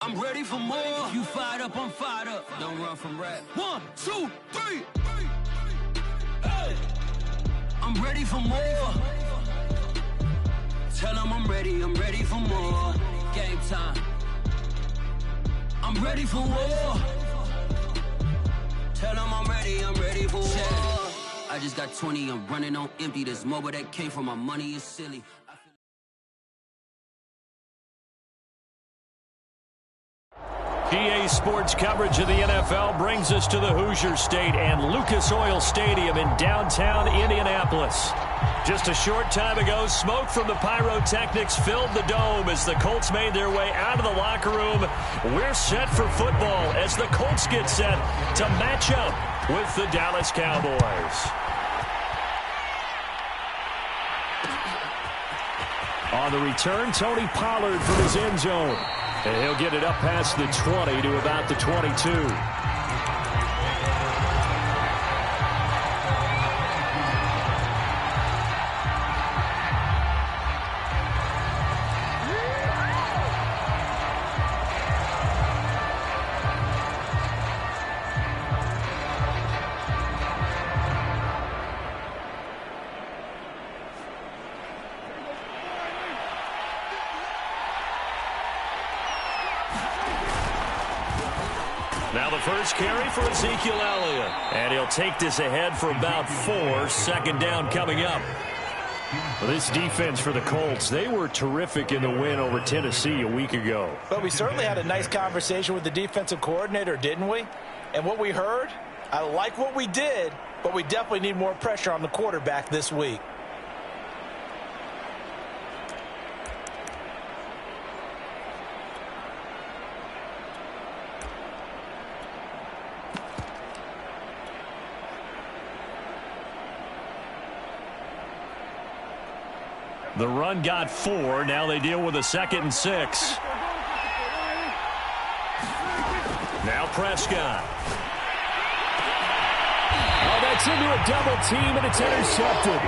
I'm ready for more. You fired up, I'm fired up. Don't run from rap. 1, 2, 3. Hey. I'm ready for more. Tell them I'm ready for more. Game time. I'm ready for war. Tell them I'm ready for war. I just got 20, I'm running on empty. This mobile that came from my money is silly. EA Sports coverage of the NFL brings us to the Hoosier State and Lucas Oil Stadium in downtown Indianapolis. Just a short time ago, smoke from the pyrotechnics filled the dome as the Colts made their way out of the locker room. We're set for football as the Colts get set to match up with the Dallas Cowboys. On the return, Tony Pollard from his end zone. And he'll get it up past the 20 to about the 22. Now the first carry for Ezekiel Elliott. And he'll take this ahead for about 4. Second down coming up. Well, this defense for the Colts, they were terrific in the win over Tennessee a week ago. But we certainly had a nice conversation with the defensive coordinator, didn't we? And what we heard, I like what we did, but we definitely need more pressure on the quarterback this week. The run got 4. Now they deal with a 2nd and 6. Now Prescott. Oh, that's into a double team, and it's intercepted.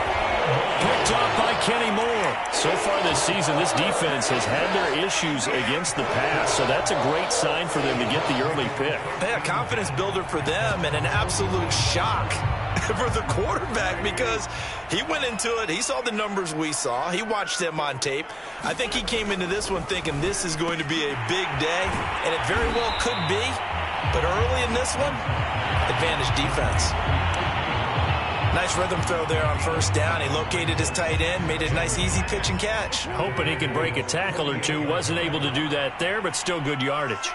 Picked off by Kenny Moore. So far this season, this defense has had their issues against the pass, so that's a great sign for them to get the early pick. Yeah, confidence builder for them and an absolute shock for the quarterback because he went into it. He saw the numbers we saw. He watched them on tape. I think he came into this one thinking this is going to be a big day, and it very well could be. But early in this one, advantage defense. Nice rhythm throw there on first down. He located his tight end, made a nice easy pitch and catch. Hoping he could break a tackle or two. Wasn't able to do that there, but still good yardage.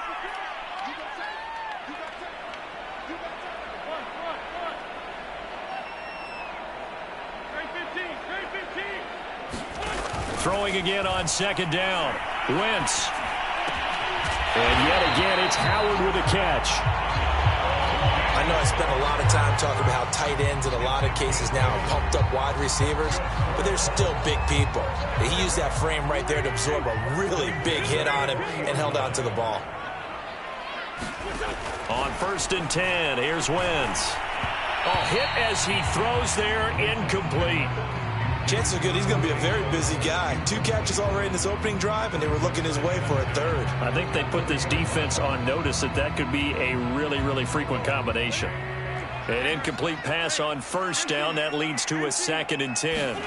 Throwing again on second down. Wentz. And yet again, it's Howard with a catch. I know I spent a lot of time talking about how tight ends in a lot of cases now are pumped up wide receivers, but they're still big people. He used that frame right there to absorb a really big hit on him and held on to the ball. On 1st and 10, here's Wentz. Oh, hit as he throws there, incomplete. Chances are good he's going to be a very busy guy. 2 catches already in this opening drive, and they were looking his way for a 3rd. I think they put this defense on notice that could be a really, really frequent combination. An incomplete pass on first down. That leads to a 2nd and 10.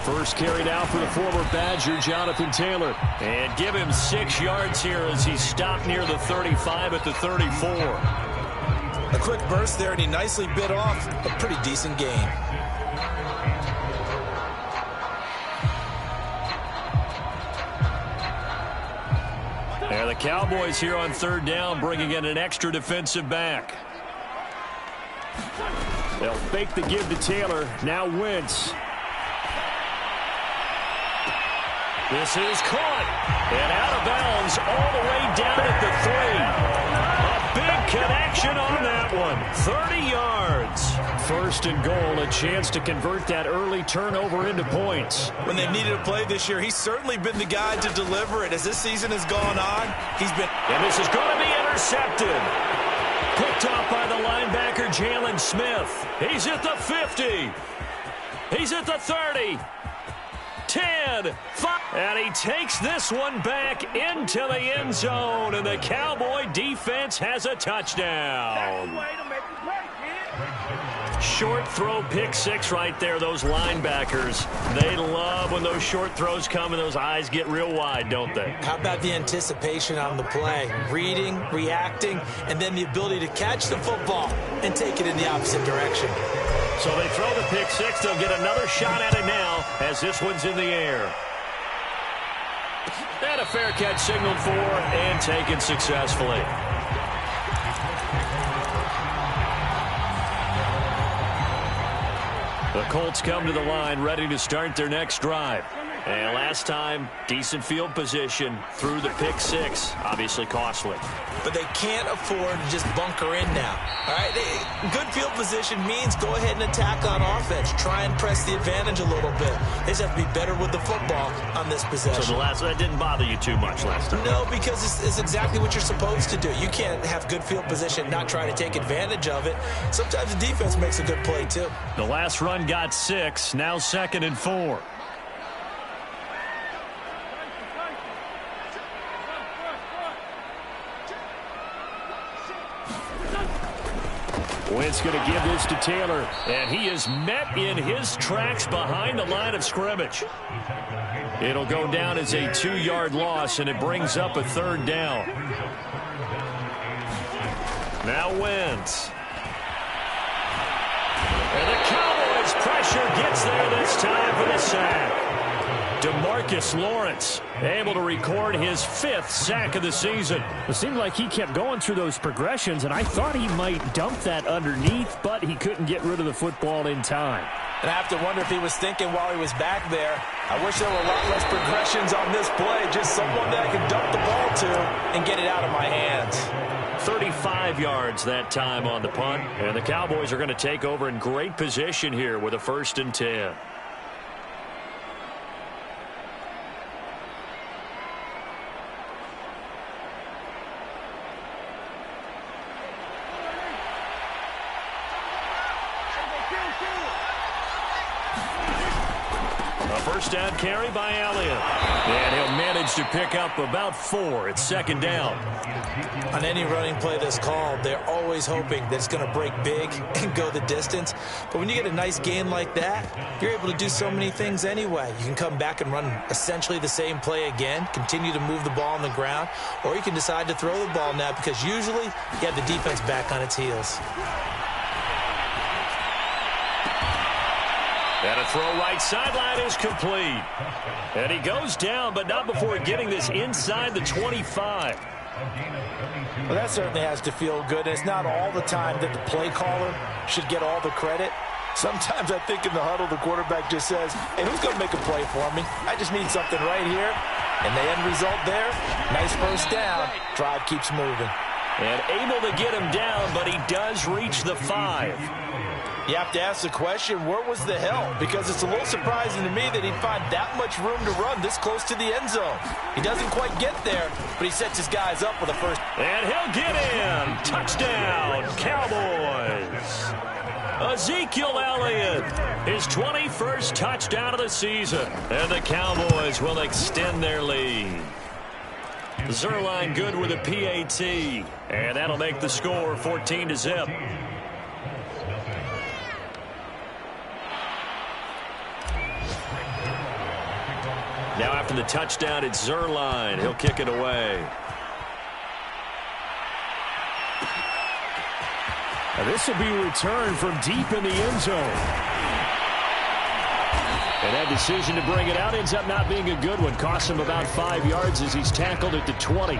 First carried out for the former Badger, Jonathan Taylor. And give him 6 yards here as he stopped near the 35 at the 34. A quick burst there, and he nicely bit off a pretty decent gain. And the Cowboys here on 3rd down, bringing in an extra defensive back. They'll fake the give to Taylor. Now Wentz. This is caught. And out of bounds all the way down at the 3. A big connection on that one. 30 yards. 1st and goal, a chance to convert that early turnover into points. When they needed a play this year, he's certainly been the guy to deliver it. As this season has gone on, he's been... And this is going to be intercepted. Picked off by the linebacker, Jalen Smith. He's at the 50. He's at the 30. 10, 5, and he takes this one back into the end zone, and the Cowboy defense has a touchdown. Short throw pick six right there, those linebackers. They love when those short throws come and those eyes get real wide, don't they? How about the anticipation on the play? Reading, reacting, and then the ability to catch the football and take it in the opposite direction. So they throw the pick six. They'll get another shot at it now as this one's in the air. And a fair catch signaled for and taken successfully. The Colts come to the line ready to start their next drive. And last time, decent field position through the pick six. Obviously costly. But they can't afford to just bunker in now. All right, good field position means go ahead and attack on offense. Try and press the advantage a little bit. They just have to be better with the football on this possession. So that didn't bother you too much last time? No, because it's exactly what you're supposed to do. You can't have good field position, not try to take advantage of it. Sometimes the defense makes a good play, too. The last run got 6, now 2nd and 4. Wentz going to give this to Taylor, and he is met in his tracks behind the line of scrimmage. It'll go down as a 2-yard loss, and it brings up a 3rd down. Now Wentz. And the Cowboys pressure gets there this time for the sack. DeMarcus Lawrence able to record his 5th sack of the season. It seemed like he kept going through those progressions, and I thought he might dump that underneath, but he couldn't get rid of the football in time. And I have to wonder if he was thinking while he was back there, I wish there were a lot less progressions on this play, just someone that I could dump the ball to and get it out of my hands. 35 yards that time on the punt, and the Cowboys are going to take over in great position here with a 1st and 10. First down carry by Elliott. And he'll manage to pick up about 4. It's 2nd down. On any running play that's called, they're always hoping that it's going to break big and go the distance. But when you get a nice gain like that, you're able to do so many things anyway. You can come back and run essentially the same play again, continue to move the ball on the ground, or you can decide to throw the ball now because usually you have the defense back on its heels. And a throw right sideline is complete. And he goes down, but not before getting this inside the 25. Well, that certainly has to feel good. It's not all the time that the play caller should get all the credit. Sometimes I think in the huddle, the quarterback just says, hey, who's going to make a play for me? I just need something right here. And the end result there, nice 1st down. Drive keeps moving. And able to get him down, but he does reach the 5. You have to ask the question, where was the help? Because it's a little surprising to me that he'd find that much room to run this close to the end zone. He doesn't quite get there, but he sets his guys up with a 1st. And he'll get in. Touchdown, Cowboys. Ezekiel Elliott, his 21st touchdown of the season. And the Cowboys will extend their lead. Zerline good with a PAT. And that'll make the score 14-0. Now after the touchdown, it's Zerline. He'll kick it away. Now this will be returned from deep in the end zone. And that decision to bring it out ends up not being a good one. Costs him about 5 yards as he's tackled at the 20.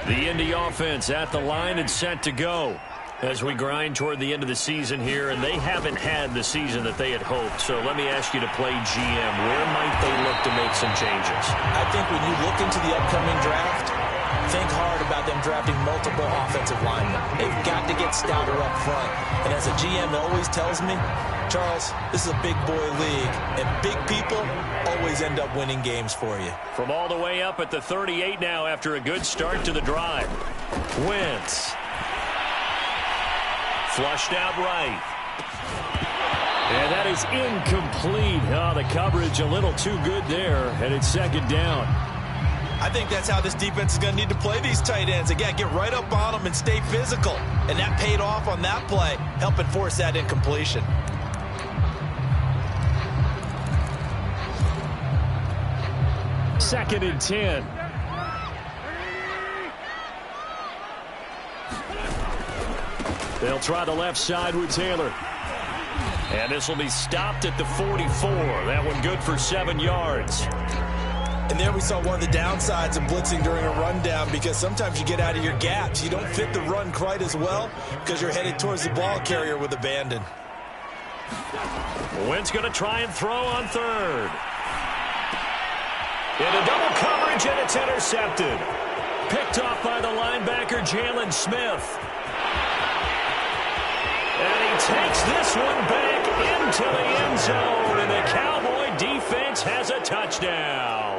The Indy offense at the line and set to go as we grind toward the end of the season here, and they haven't had the season that they had hoped. So let me ask you to play GM. Where might they look to make some changes? I think when you look into the upcoming draft, think hard about them drafting multiple offensive linemen. They've got to get stouter up front. And as a GM always tells me, Charles, this is a big boy league, and big people always end up winning games for you. From all the way up at the 38 now after a good start to the drive. Wentz. Flushed out right. And that is incomplete. Oh, the coverage a little too good there, and it's second down. I think that's how this defense is going to need to play these tight ends. Again, get right up on them and stay physical. And that paid off on that play, helping force that incompletion. Second and 10. They'll try the left side with Taylor. And this will be stopped at the 44. That one good for 7 yards. And there we saw one of the downsides of blitzing during a rundown, because sometimes you get out of your gaps. You don't fit the run quite as well because you're headed towards the ball carrier with abandon. Wentz going to try and throw on third. Into double coverage, and it's intercepted. Picked off by the linebacker, Jalen Smith. And he takes this one back into the end zone, and the Cowboy defense has a touchdown.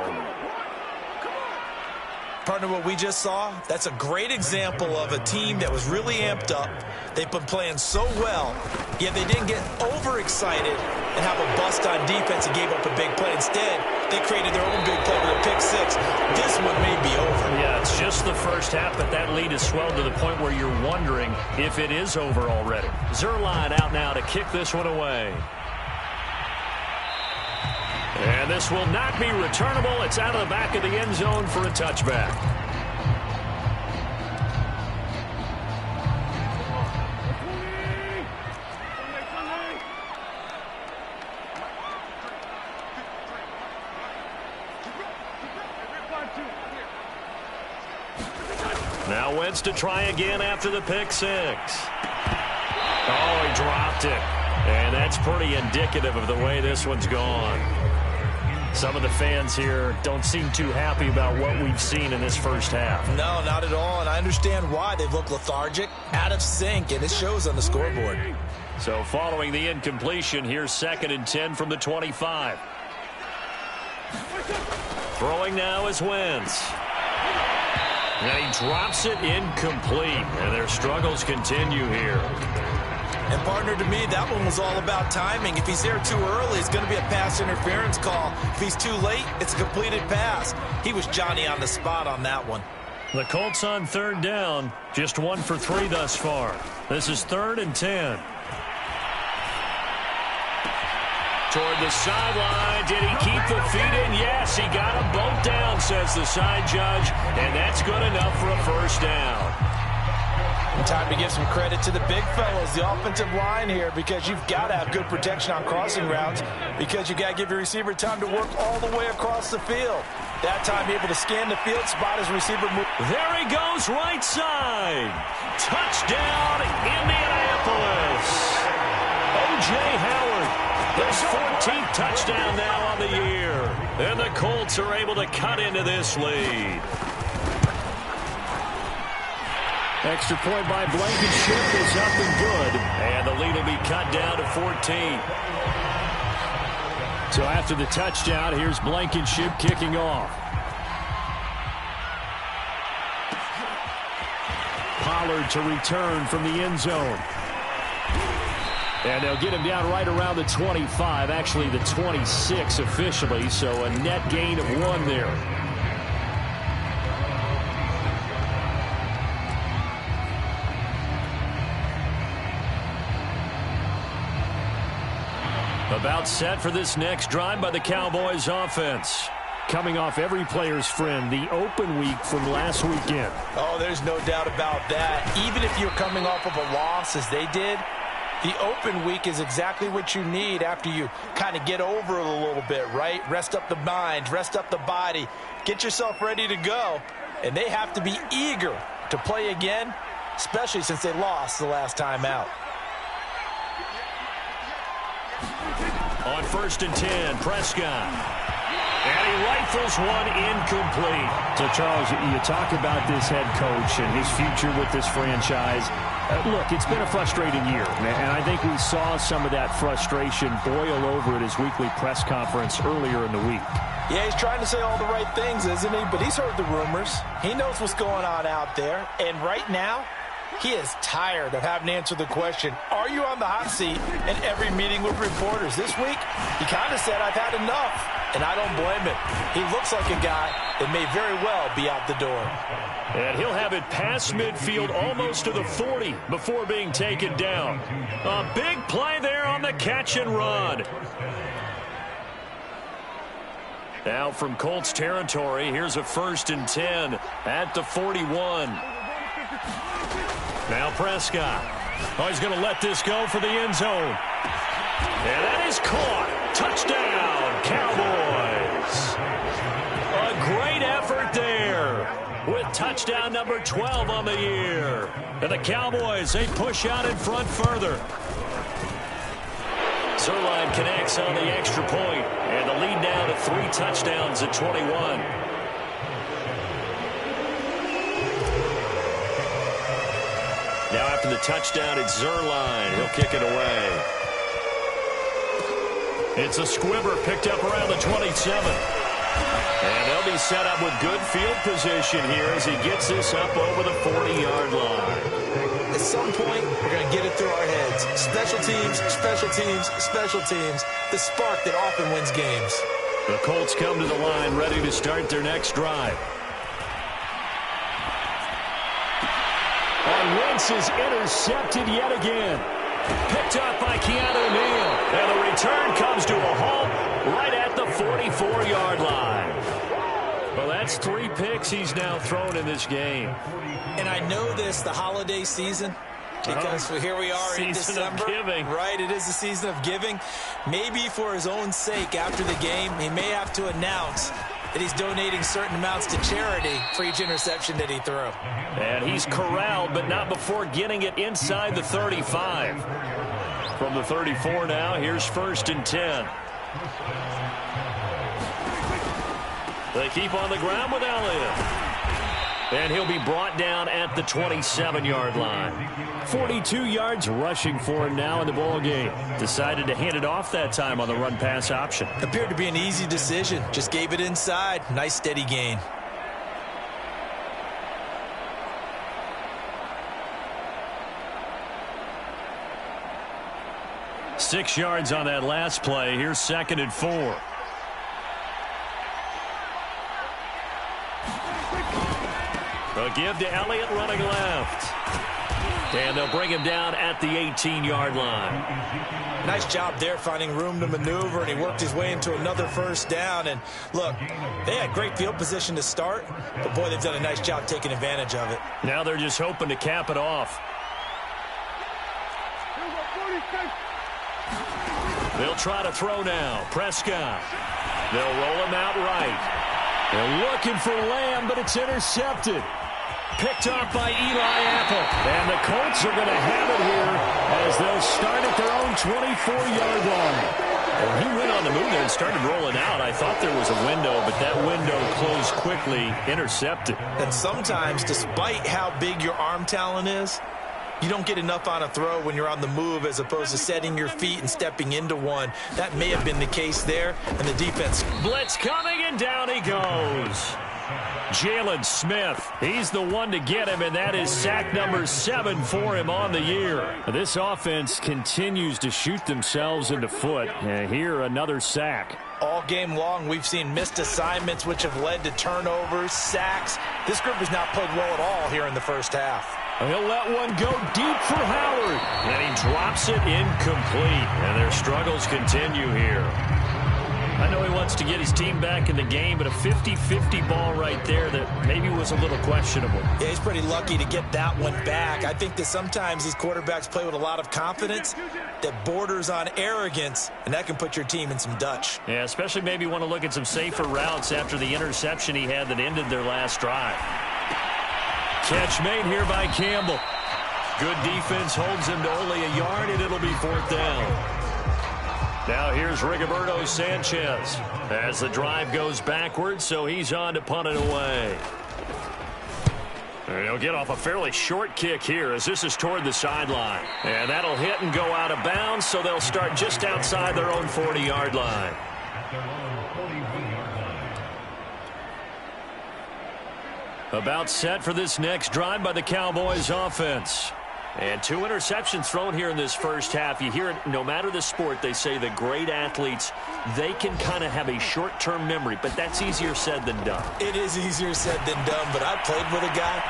Partner, what we just saw, that's a great example of a team that was really amped up. They've been playing so well, yet they didn't get overexcited and have a bust on defense and gave up a big play. Instead, they created their own big play with a pick six. This one may be over. Yeah, it's just the first half, but that lead has swelled to the point where you're wondering if it is over already. Zerline out now to kick this one away. And this will not be returnable. It's out of the back of the end zone for a touchback. Now Wentz to try again after the pick six. Oh, he dropped it. And that's pretty indicative of the way this one's gone. Some of the fans here don't seem too happy about what we've seen in this first half. No, not at all, and I understand why. They've looked lethargic, out of sync, and it shows on the scoreboard. So following the incompletion, here's second and 10 from the 25. Throwing now is Wentz. And he drops it incomplete, and their struggles continue here. And, partner, to me, that one was all about timing. If he's there too early, it's going to be a pass interference call. If he's too late, it's a completed pass. He was Johnny on the spot on that one. The Colts on third down, just 1 for 3 thus far. This is third and 10. Toward the sideline. Did he keep the feet in? Yes, he got them both down, says the side judge. And that's good enough for a first down. Time to give some credit to the big fellas, the offensive line here, because you've got to have good protection on crossing routes, because you've got to give your receiver time to work all the way across the field. That time able to scan the field, spot his receiver move. There he goes, right side. Touchdown, Indianapolis. O.J. Howard, his 14th touchdown now on the year. And the Colts are able to cut into this lead. Extra point by Blankenship is up and good. And the lead will be cut down to 14. So after the touchdown, here's Blankenship kicking off. Pollard to return from the end zone. And they'll get him down right around the 25, actually the 26 officially, so a net gain of 1 there. About set for this next drive by the Cowboys offense. Coming off every player's friend, the open week from last weekend. Oh, there's no doubt about that. Even if you're coming off of a loss as they did, the open week is exactly what you need after you kind of get over it a little bit, right? Rest up the mind, rest up the body, get yourself ready to go. and they have to be eager to play again, especially since they lost the last time out. On 1st and 10, Prescott. And he rifles one incomplete. So, Charles, you talk about this head coach and his future with this franchise. Look, it's been a frustrating year, and I think we saw some of that frustration boil over at his weekly press conference earlier in the week. Yeah, he's trying to say all the right things, isn't he? But he's heard the rumors. He knows what's going on out there. And right now, he is tired of having to answer the question, are you on the hot seat in every meeting with reporters? This week, he kind of said, I've had enough. And I don't blame him. He looks like a guy that may very well be out the door. And he'll have it past midfield almost to the 40 before being taken down. A big play there on the catch and run. Now from Colts territory, here's a 1st and 10 at the 41. Now Prescott. Oh, he's going to let this go for the end zone. And that is caught. Touchdown, Cowboys. A great effort there with touchdown number 12 on the year. And the Cowboys, they push out in front further. Zerline connects on the extra point, and the lead now to 3 touchdowns at 21. Now after the touchdown, it's Zerline. He'll kick it away. It's a squibber picked up around the 27. And they'll be set up with good field position here as he gets this up over the 40-yard line. At some point, we're going to get it through our heads. Special teams, special teams, special teams. The spark that often wins games. The Colts come to the line ready to start their next drive. And Wentz is intercepted yet again. Picked up by Keanu Neal. And the return comes to a halt right at the 44-yard line. Well, that's 3 picks he's now thrown in this game. And I know this, the holiday season, because here we are in December. Season of giving. Right, it is the season of giving. Maybe for his own sake after the game, he may have to announce that he's donating certain amounts to charity for each interception that he threw. And he's corralled, but not before getting it inside the 35. From the 34 now, here's 1st and 10. They keep on the ground with Elliott. And he'll be brought down at the 27-yard line. 42 yards rushing for him now in the ball game. Decided to hand it off that time on the run-pass option. Appeared to be an easy decision. Just gave it inside. Nice steady gain. Six yards on that last play. Here's 2nd and 4. A give to Elliott running left. And they'll bring him down at the 18-yard line. Nice job there finding room to maneuver, and he worked his way into another 1st down. And look, they had great field position to start, but boy, they've done a nice job taking advantage of it. Now they're just hoping to cap it off. They'll try to throw now. Prescott. They'll roll him out right. They're looking for Lamb, but it's intercepted. Picked off by Eli Apple. And the Colts are going to have it here as they'll start at their own 24-yard line. Well, he went on the move there and started rolling out. I thought there was a window, but that window closed quickly, intercepted. And sometimes, despite how big your arm talent is, you don't get enough on a throw when you're on the move as opposed to setting your feet and stepping into one. That may have been the case there, and the defense. Blitz coming, and down he goes. Jalen Smith, he's the one to get him, and that is sack number 7 for him on the year. This offense continues to shoot themselves in the foot. Here, another sack. All game long, we've seen missed assignments, which have led to turnovers, sacks. This group has not played well at all here in the first half. He'll let one go deep for Howard. And he drops it incomplete. And their struggles continue here. I know he wants to get his team back in the game, but a 50-50 ball right there that maybe was a little questionable. Yeah, he's pretty lucky to get that one back. I think that sometimes these quarterbacks play with a lot of confidence that borders on arrogance, and that can put your team in some Dutch. Yeah, especially maybe want to look at some safer routes after the interception he had that ended their last drive. Catch made here by Campbell. Good defense holds him to only a yard, and it'll be 4th down. Now here's Rigoberto Sanchez as the drive goes backwards, so he's on to punt it away. And he'll get off a fairly short kick here as this is toward the sideline. And that'll hit and go out of bounds, so they'll start just outside their own 40-yard line. About set for this next drive by the Cowboys offense. And 2 interceptions thrown here in this first half. You hear it, no matter the sport, they say the great athletes, they can kind of have a short-term memory, but that's easier said than done. It is easier said than done, but I played with a guy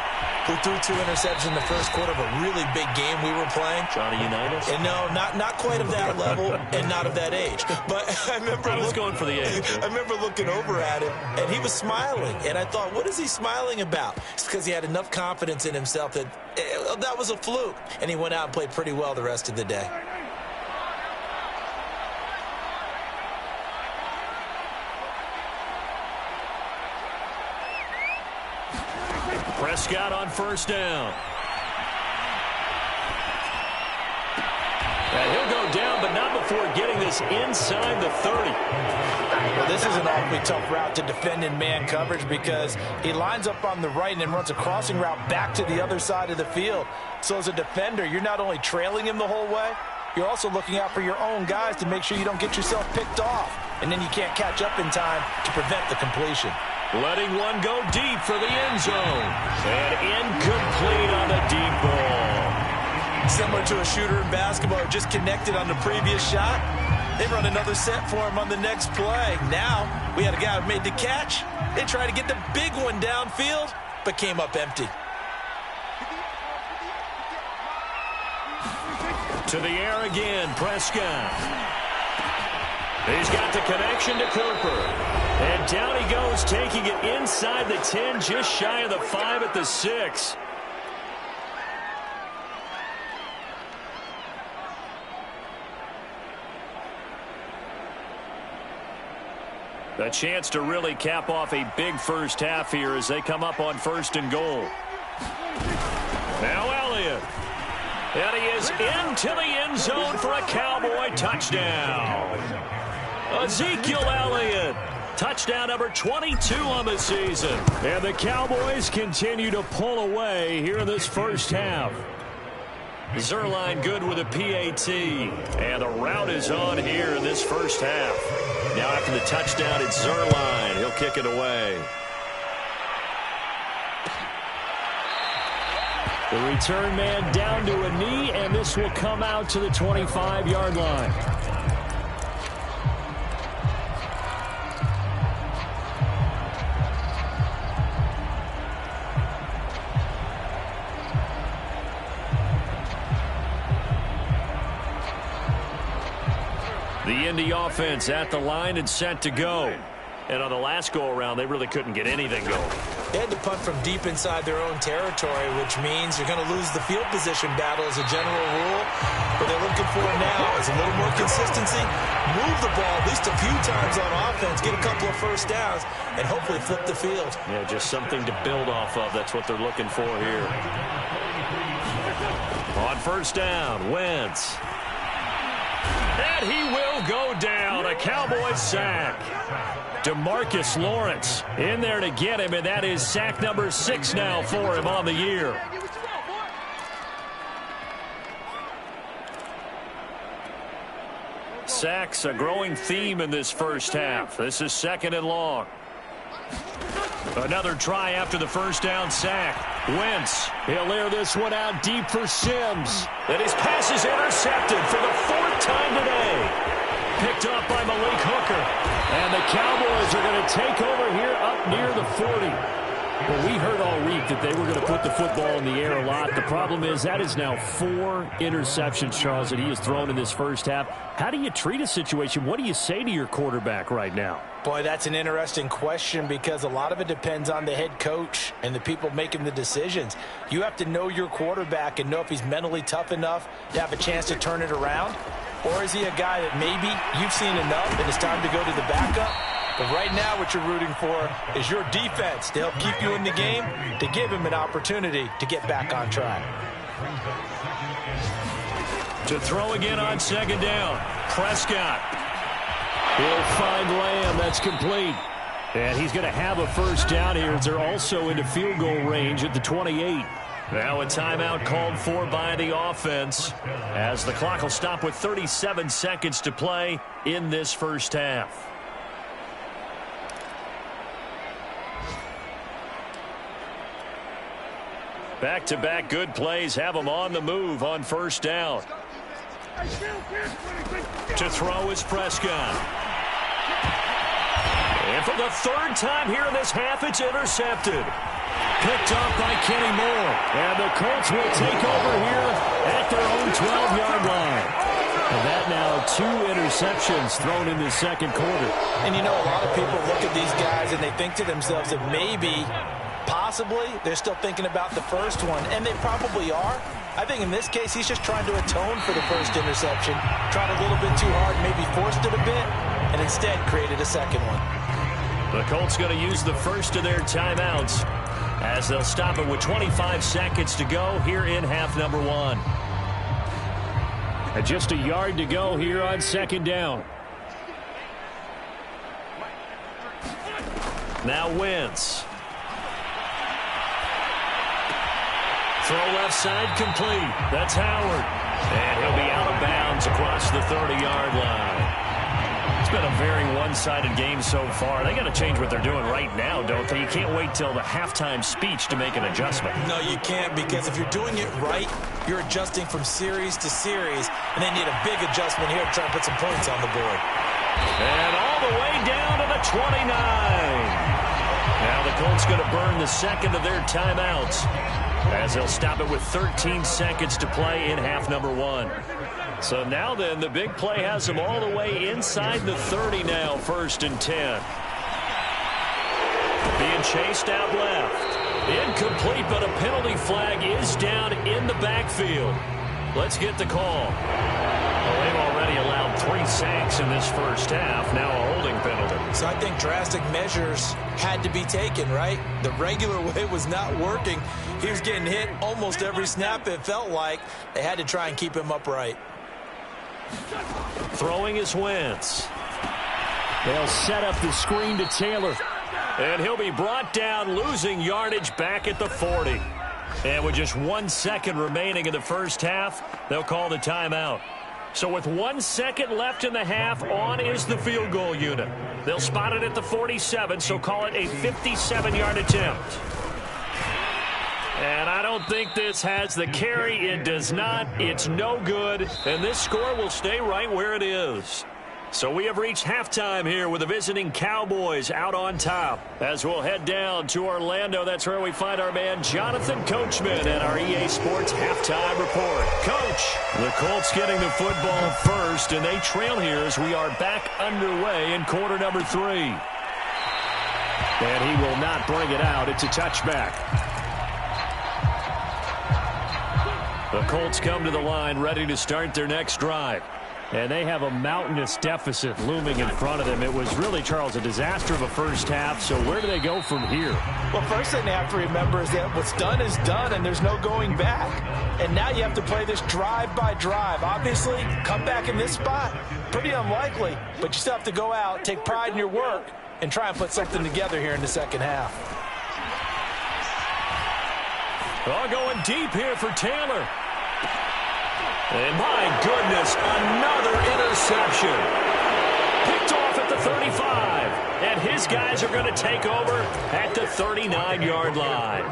who threw 2 interceptions in the first quarter of a really big game we were playing. Johnny Unitas? And no, not quite of that level and not of that age. But I remember I was going for the age. I remember looking over at him, and he was smiling. And I thought, what is he smiling about? It's because he had enough confidence in himself that that was a fluke. And he went out and played pretty well the rest of the day. Prescott on 1st down. And he'll go down, but not before getting this inside the 30. Well, this is an awfully tough route to defend in man coverage because he lines up on the right and then runs a crossing route back to the other side of the field. So as a defender, you're not only trailing him the whole way, you're also looking out for your own guys to make sure you don't get yourself picked off. And then you can't catch up in time to prevent the completion. Letting one go deep for the end zone. And incomplete on the deep ball. Similar to a shooter in basketball who just connected on the previous shot. They run another set for him on the next play. Now, we had a guy who made the catch. They tried to get the big one downfield, but came up empty. To the air again, Prescott. He's got the connection to Cooper. And down he goes, taking it inside the 10, just shy of the 5 at the 6. A chance to really cap off a big first half here as they come up on 1st and goal. Now Elliott. And he is into the end zone for a Cowboy touchdown. Ezekiel Elliott. Touchdown number 22 on the season. And the Cowboys continue to pull away here in this first half. Zerline good with a PAT. And the route is on here in this first half. Now after the touchdown, it's Zerline. He'll kick it away. The return man down to a knee, and this will come out to the 25-yard line. The Indy offense at the line and set to go. And on the last go-around, they really couldn't get anything going. They had to punt from deep inside their own territory, which means you're going to lose the field position battle as a general rule. What they're looking for now is a little more consistency, move the ball at least a few times on offense, get a couple of first downs, and hopefully flip the field. Yeah, just something to build off of. That's what they're looking for here. On 1st down, Wentz. And he will go down. A Cowboys sack. DeMarcus Lawrence in there to get him, and that is sack number 6 now for him on the year. Sacks a growing theme in this first half. This is 2nd and long. Another try after the first down sack. Wentz, he'll air this one out deep for Sims. And his pass is intercepted for the 4th time today. Picked up by Malik Hooker. And the Cowboys are going to take over here up near the 40. Well, we heard all week that they were going to put the football in the air a lot. The problem is that is now 4 interceptions, Charles, that he has thrown in this first half. How do you treat a situation? What do you say to your quarterback right now? Boy, that's an interesting question because a lot of it depends on the head coach and the people making the decisions. You have to know your quarterback and know if he's mentally tough enough to have a chance to turn it around. Or is he a guy that maybe you've seen enough and it's time to go to the backup? But right now what you're rooting for is your defense to help keep you in the game, to give him an opportunity to get back on track. To throw again on second down. Prescott. He'll find Lamb. That's complete. And he's going to have a first down here. They're also into field goal range at the 28. Now a timeout called for by the offense as the clock will stop with 37 seconds to play in this first half. Back-to-back good plays have them on the move on first down. To throw is Prescott. And for the third time here in this half, it's intercepted. Picked up by Kenny Moore. And the Colts will take over here at their own 12-yard line. And that now 2 interceptions thrown in the second quarter. And you know, a lot of people look at these guys and they think to themselves that maybe, possibly, they're still thinking about the first one. And they probably are. I think in this case, he's just trying to atone for the first interception. Tried a little bit too hard, maybe forced it a bit, and instead created a second one. The Colts going to use the first of their timeouts as they'll stop it with 25 seconds to go here in half number 1. And just a yard to go here on second down. Now Wentz. Throw left side complete. That's Howard. And he'll be out of bounds across the 30-yard line. It's been a very one-sided game so far. They got to change what they're doing right now, don't they? You can't wait till the halftime speech to make an adjustment. No, you can't, because if you're doing it right, you're adjusting from series to series, and they need a big adjustment here to try and put some points on the board. And all the way down to the 29. Now the Colts going to burn the second of their timeouts as they'll stop it with 13 seconds to play in half number 1. So now then, the big play has them all the way inside the 30 now, 1st and 10. Being chased out left. Incomplete, but a penalty flag is down in the backfield. Let's get the call. Well, they've already allowed 3 sacks in this first half, now a holding penalty. So I think drastic measures had to be taken, right? The regular way was not working. He was getting hit almost every snap, it felt like. They had to try and keep him upright. Throwing is Wentz. They'll set up the screen to Taylor. And he'll be brought down, losing yardage back at the 40. And with just 1 second remaining in the first half, they'll call the timeout. So with 1 second left in the half, on is the field goal unit. They'll spot it at the 47, so call it a 57-yard attempt. And I don't think this has the carry. It does not. It's no good. And this score will stay right where it is. So we have reached halftime here with the visiting Cowboys out on top. As we'll head down to Orlando, that's where we find our man Jonathan Coachman and our EA Sports halftime report. Coach, the Colts getting the football first, and they trail here as we are back underway in quarter number 3. And he will not bring it out. It's a touchback. The Colts come to the line ready to start their next drive. And they have a mountainous deficit looming in front of them. It was really, Charles, a disaster of a first half. So where do they go from here? Well, first thing they have to remember is that what's done is done, and there's no going back. And now you have to play this drive by drive. Obviously, come back in this spot, pretty unlikely. But you still have to go out, take pride in your work, and try and put something together here in the second half. All going deep here for Taylor. And my goodness, another interception. Picked off at the 35. And his guys are going to take over at the 39-yard line.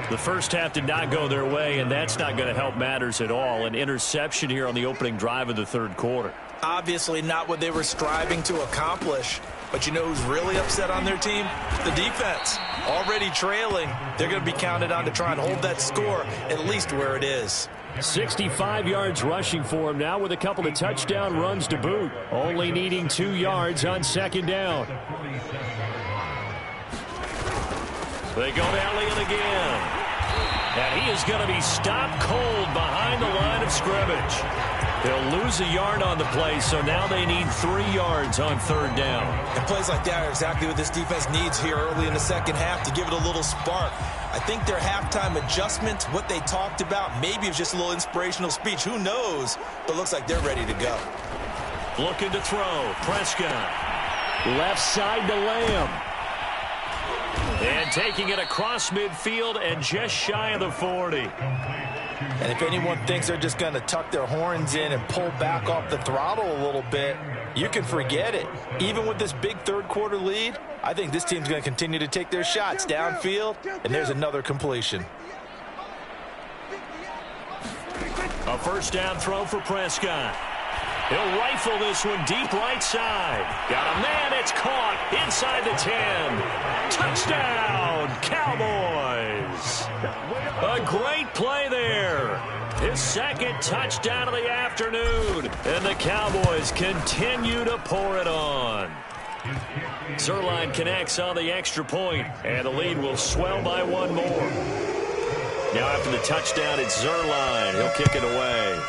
The first half did not go their way, and that's not going to help matters at all. An interception here on the opening drive of the third quarter. Obviously not what they were striving to accomplish. But you know who's really upset on their team? The defense. Already trailing. They're going to be counted on to try and hold that score at least where it is. 65 yards rushing for him now with a couple of touchdown runs to boot. Only needing 2 yards on second down. They go to Elliott again. And he is going to be stopped cold behind the line of scrimmage. They'll lose a yard on the play, so now they need 3 yards on 3rd down. And plays like that are exactly what this defense needs here early in the second half to give it a little spark. I think their halftime adjustments, what they talked about, maybe it's just a little inspirational speech. Who knows? But looks like they're ready to go. Looking to throw. Prescott. Left side to Lamb. And taking it across midfield and just shy of the 40. And if anyone thinks they're just going to tuck their horns in and pull back off the throttle a little bit, you can forget it. Even with this big third-quarter lead, I think this team's going to continue to take their shots downfield, and there's another completion. A 1st down throw for Prescott. He'll rifle this one deep right side. Got a man, it's caught inside the 10. Touchdown, Cowboys. A great play there. His 2nd touchdown of the afternoon. And the Cowboys continue to pour it on. Zerline connects on the extra point, and the lead will swell by 1 more. Now after the touchdown, it's Zerline. He'll kick it away.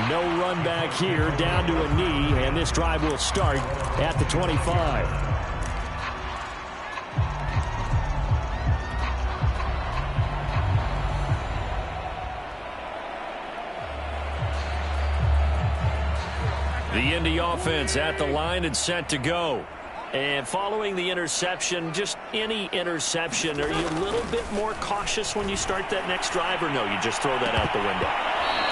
No run back here, down to a knee, and this drive will start at the 25. The Indy offense at the line and set to go. And following the interception, just any interception, are you a little bit more cautious when you start that next drive, or no, you just throw that out the window?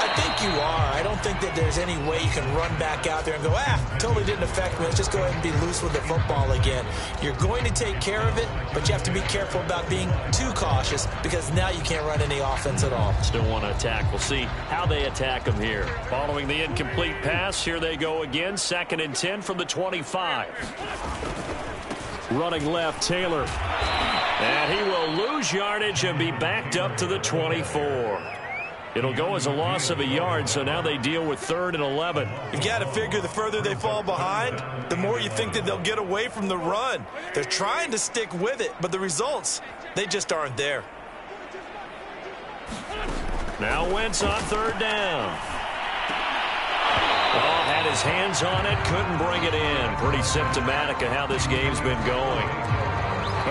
I think you are. I don't think that there's any way you can run back out there and go, totally didn't affect me. Let's just go ahead and be loose with the football again. You're going to take care of it, but you have to be careful about being too cautious because now you can't run any offense at all. Still want to attack. We'll see how they attack them here. Following the incomplete pass, here they go again. 2nd and 10 from the 25. Running left, Taylor. And he will lose yardage and be backed up to the 24. It'll go as a loss of a yard, so now they deal with 3rd and 11. You've got to figure the further they fall behind, the more you think that they'll get away from the run. They're trying to stick with it, but the results, they just aren't there. Now Wentz on 3rd down. Oh, had his hands on it, couldn't bring it in. Pretty symptomatic of how this game's been going.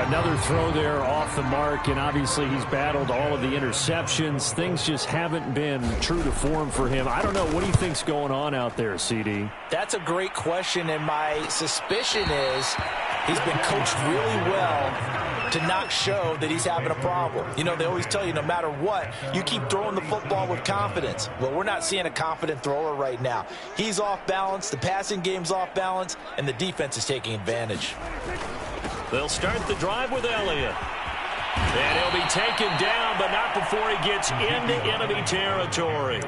Another throw there off the mark, and obviously he's battled all of the interceptions. Things just haven't been true to form for him. I don't know. What do you think's going on out there, CD? That's a great question, and my suspicion is he's been coached really well to not show that he's having a problem. You know, they always tell you no matter what, you keep throwing the football with confidence. Well, we're not seeing a confident thrower right now. He's off balance, the passing game's off balance, and the defense is taking advantage. They'll start the drive with Elliott. And he'll be taken down, but not before he gets into enemy territory.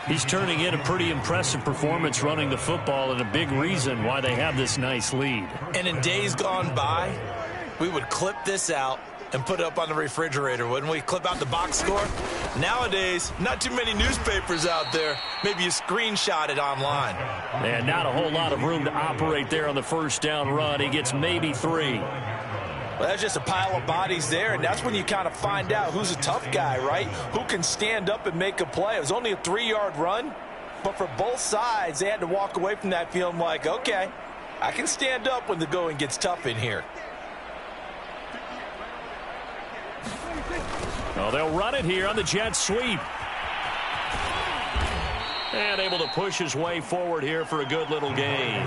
He's turning in a pretty impressive performance running the football, and a big reason why they have this nice lead. And in days gone by, we would clip this out and put it up on the refrigerator, wouldn't we? Clip out the box score. Nowadays, not too many newspapers out there. Maybe you screenshot it online. And not a whole lot of room to operate there on the 1st down run. He gets maybe 3. Well, that's just a pile of bodies there, and that's when you kind of find out who's a tough guy, right? Who can stand up and make a play. It was only a 3-yard run, but for both sides, they had to walk away from that feeling like, okay, I can stand up when the going gets tough in here. Well, they'll run it here on the jet sweep. And able to push his way forward here for a good little gain.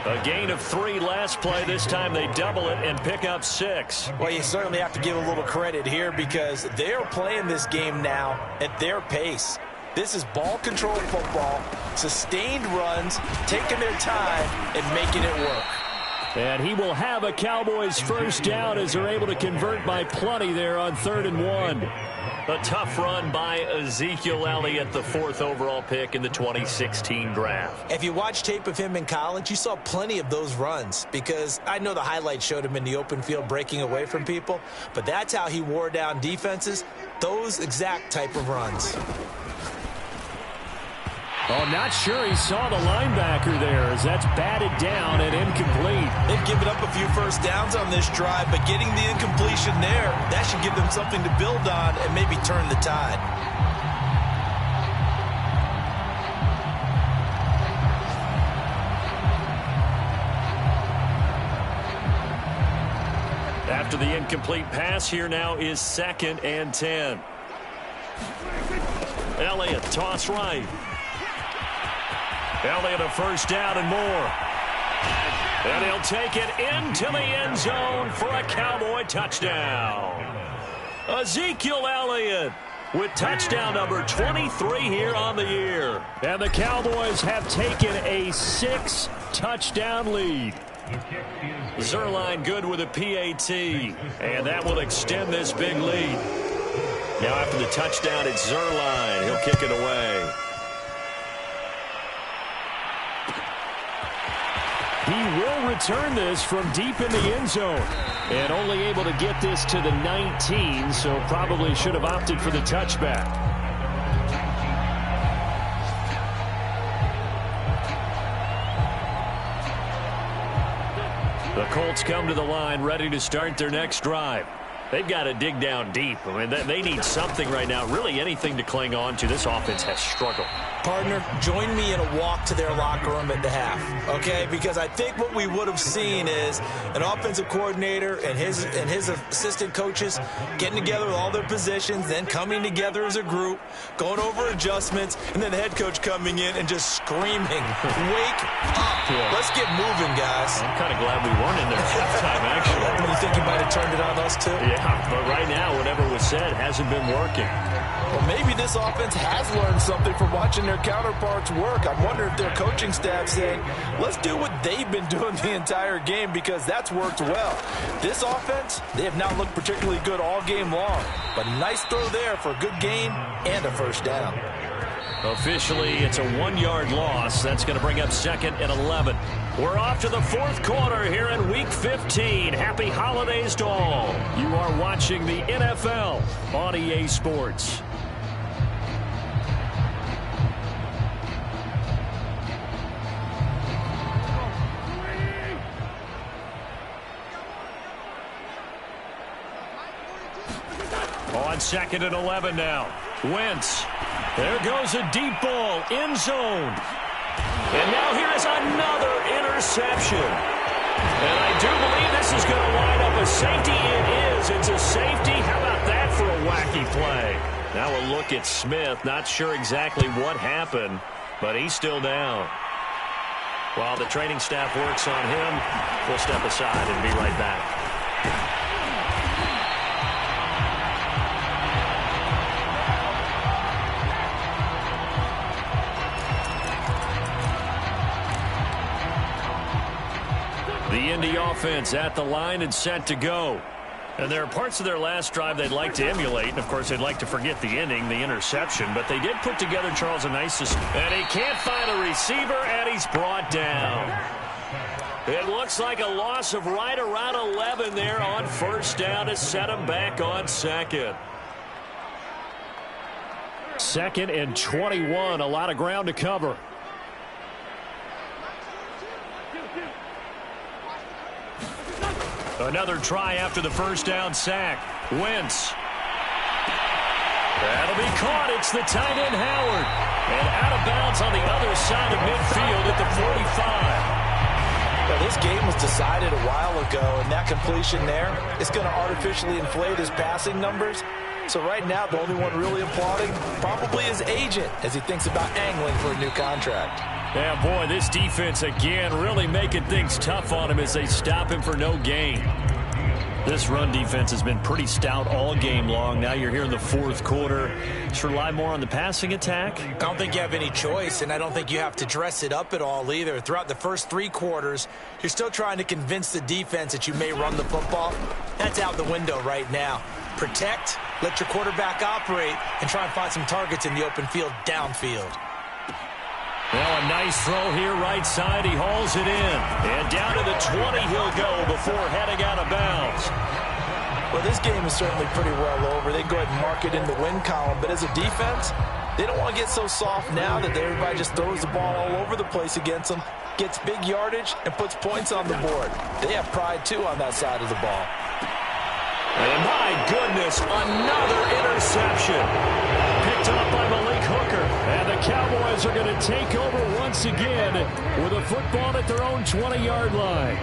A gain of 3 last play. This time they double it and pick up 6. Well, you certainly have to give a little credit here because they're playing this game now at their pace. This is ball control football, sustained runs, taking their time and making it work. And he will have a Cowboys 1st down as they're able to convert by plenty there on 3rd and 1. A tough run by Ezekiel Elliott, the 4th overall pick in the 2016 draft. If you watch tape of him in college, you saw plenty of those runs because I know the highlights showed him in the open field breaking away from people, but that's how he wore down defenses, those exact type of runs. Oh, not sure he saw the linebacker there as that's batted down and incomplete. They've given up a few first downs on this drive, but getting the incompletion there, that should give them something to build on and maybe turn the tide. After the incomplete pass, here now is 2nd and 10. Elliott, toss right. Elliott a first down and more. And he'll take it into the end zone for a Cowboy touchdown. Ezekiel Elliott with touchdown number 23 here on the year. And the Cowboys have taken a 6-touchdown lead. Zerline good with a PAT, and that will extend this big lead. Now after the touchdown, it's Zerline. He'll kick it away. He will return this from deep in the end zone. And only able to get this to the 19, so probably should have opted for the touchback. The Colts come to the line ready to start their next drive. They've got to dig down deep. I mean, they need something right now, really anything to cling on to. This offense has struggled. Partner, join me in a walk to their locker room at the half, okay? Because I think what we would have seen is an offensive coordinator and his assistant coaches getting together with all their positions, then coming together as a group, going over adjustments, and then the head coach coming in and just screaming, "Wake up! Let's get moving, guys." I'm kind of glad we weren't in there at halftime, actually. You think you might have turned it on us, too? Yeah, but right now, whatever was said hasn't been working. Well, maybe this offense has learned something from watching their counterparts work. I wonder if their coaching staff saying, let's do what they've been doing the entire game because that's worked well. This offense, they have not looked particularly good all game long. But nice throw there for a good gain and a first down. Officially, it's a 1-yard loss. That's going to bring up 2nd and 11. We're off to the 4th quarter here in Week 15. Happy holidays to all. You are watching the NFL on EA Sports. On 2nd and 11 now. Wentz. There goes a deep ball. End zone. And now here is another interception. And I do believe this is going to line up a safety. It is. It's a safety. How about that for a wacky play? Now a look at Smith. Not sure exactly what happened, but he's still down. While the training staff works on him, we'll step aside and be right back. The Indy offense at the line and set to go. And there are parts of their last drive they'd like to emulate. And, of course, they'd like to forget the inning, the interception. But they did put together, Charles, a nice system. And he can't find a receiver, and he's brought down. It looks like a loss of right around 11 there on first down to set him back on 2nd. 2nd and 21, a lot of ground to cover. Another try after the first down sack. Wentz. That'll be caught. It's the tight end, Howard. And out of bounds on the other side of midfield at the 45. Well, this game was decided a while ago, and that completion there is going to artificially inflate his passing numbers. So right now, the only one really applauding probably his agent as he thinks about angling for a new contract. Yeah, boy, this defense again really making things tough on him as they stop him for no gain. This run defense has been pretty stout all game long. Now you're here in the 4th quarter. Just rely more on the passing attack. I don't think you have any choice, and I don't think you have to dress it up at all either. Throughout the first 3 quarters, you're still trying to convince the defense that you may run the football. That's out the window right now. Protect, let your quarterback operate, and try and find some targets in the open field downfield. Well, a nice throw here right side. He hauls it in. And down to the 20 he'll go before heading out of bounds. Well, this game is certainly pretty well over. They can go ahead and mark it in the win column. But as a defense, They don't want to get so soft now that everybody just throws the ball all over the place against them, gets big yardage, and puts points on the board. They have pride, too, on that side of the ball. And my goodness, another interception. Picked up by Malik Hooker. And the Cowboys are going to take over once again with a football at their own 20-yard line.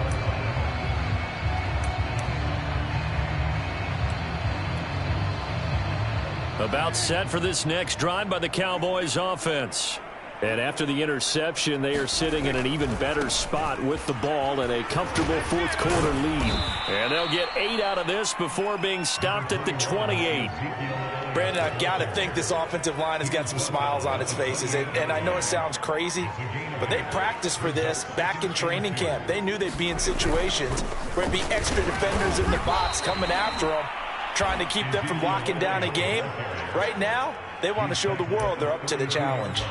About set for this next drive by the Cowboys offense. And after the interception, they are sitting in an even better spot with the ball and a comfortable fourth-quarter lead. And they'll get 8 out of this before being stopped at the 28. Brandon, I've got to think this offensive line has got some smiles on its faces. And I know it sounds crazy, but they practiced for this back in training camp. They knew they'd be in situations where it'd be extra defenders in the box coming after them, trying to keep them from locking down a game. Right now, they want to show the world they're up to the challenge.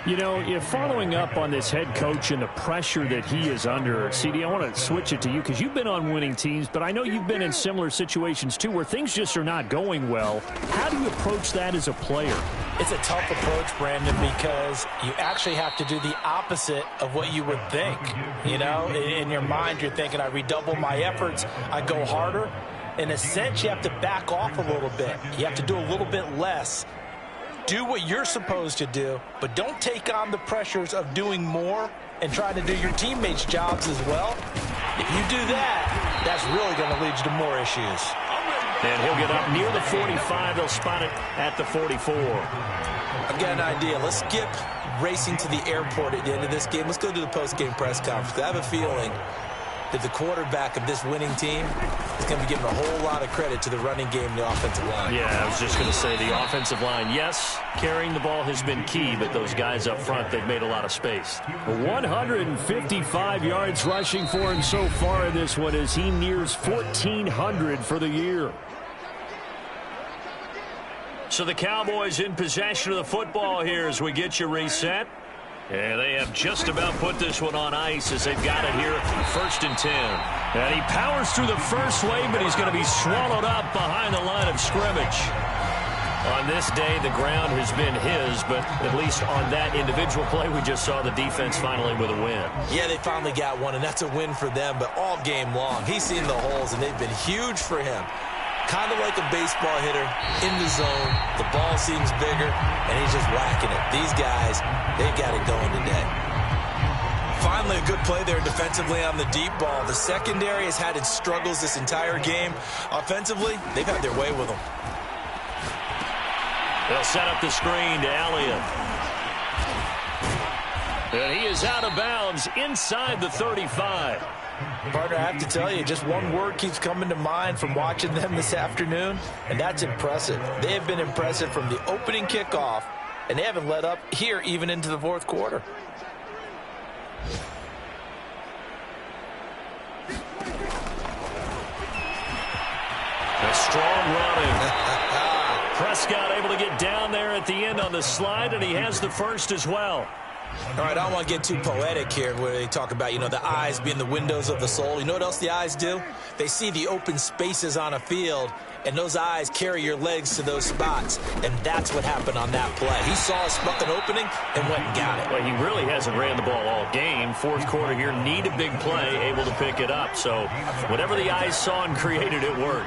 You know, if following up on this head coach and the pressure that he is under, CD, I want to switch it to you because you've been on winning teams, but I know you've been in similar situations too where things just are not going well. How do you approach that as a player? It's a tough approach, Brandon, because you actually have to do the opposite of what you would think. You know, in your mind, you're thinking, I redouble my efforts, I go harder. In a sense, you have to back off a little bit. You have to do a little bit less. Do what you're supposed to do, but don't take on the pressures of doing more and trying to do your teammates' jobs as well. If you do that, that's really going to lead you to more issues. And he'll get up near the 45. They'll spot it at the 44. I've got an idea. Let's skip racing to the airport at the end of this game. Let's go to the post-game press conference. I have a feeling that the quarterback of this winning team is going to be giving a whole lot of credit to the running game and the offensive line. Yeah, I was just going to say the offensive line, yes, carrying the ball has been key, but those guys up front, they've made a lot of space. 155 yards rushing for him so far in this one as he nears 1,400 for the year. So the Cowboys in possession of the football here as we get you reset. And they have just about put this one on ice as they've got it here, 1st and 10. And he powers through the first wave, but he's going to be swallowed up behind the line of scrimmage. On this day, the ground has been his, but at least on that individual play, we just saw the defense finally with a win. Yeah, they finally got one, and that's a win for them, but all game long, he's seen the holes, and they've been huge for him. Kind of like a baseball hitter in the zone. The ball seems bigger, and he's just whacking it. These guys, they've got it going today. Finally, a good play there defensively on the deep ball. The secondary has had its struggles this entire game. Offensively, they've had their way with them. They'll set up the screen to Elliott. And he is out of bounds inside the 35. Partner, I have to tell you, just one word keeps coming to mind from watching them this afternoon, and that's impressive. They have been impressive from the opening kickoff, and they haven't let up here even into the fourth quarter. A strong running. Prescott able to get down there at the end on the slide, and he has the first as well. All right, I don't want to get too poetic here where they talk about, you know, the eyes being the windows of the soul. You know what else the eyes do? They see the open spaces on a field, and those eyes carry your legs to those spots, and that's what happened on that play. He saw an opening and went and got it. Well, he really hasn't ran the ball all game. Fourth quarter here, need a big play, able to pick it up. So whatever the eyes saw and created, it worked.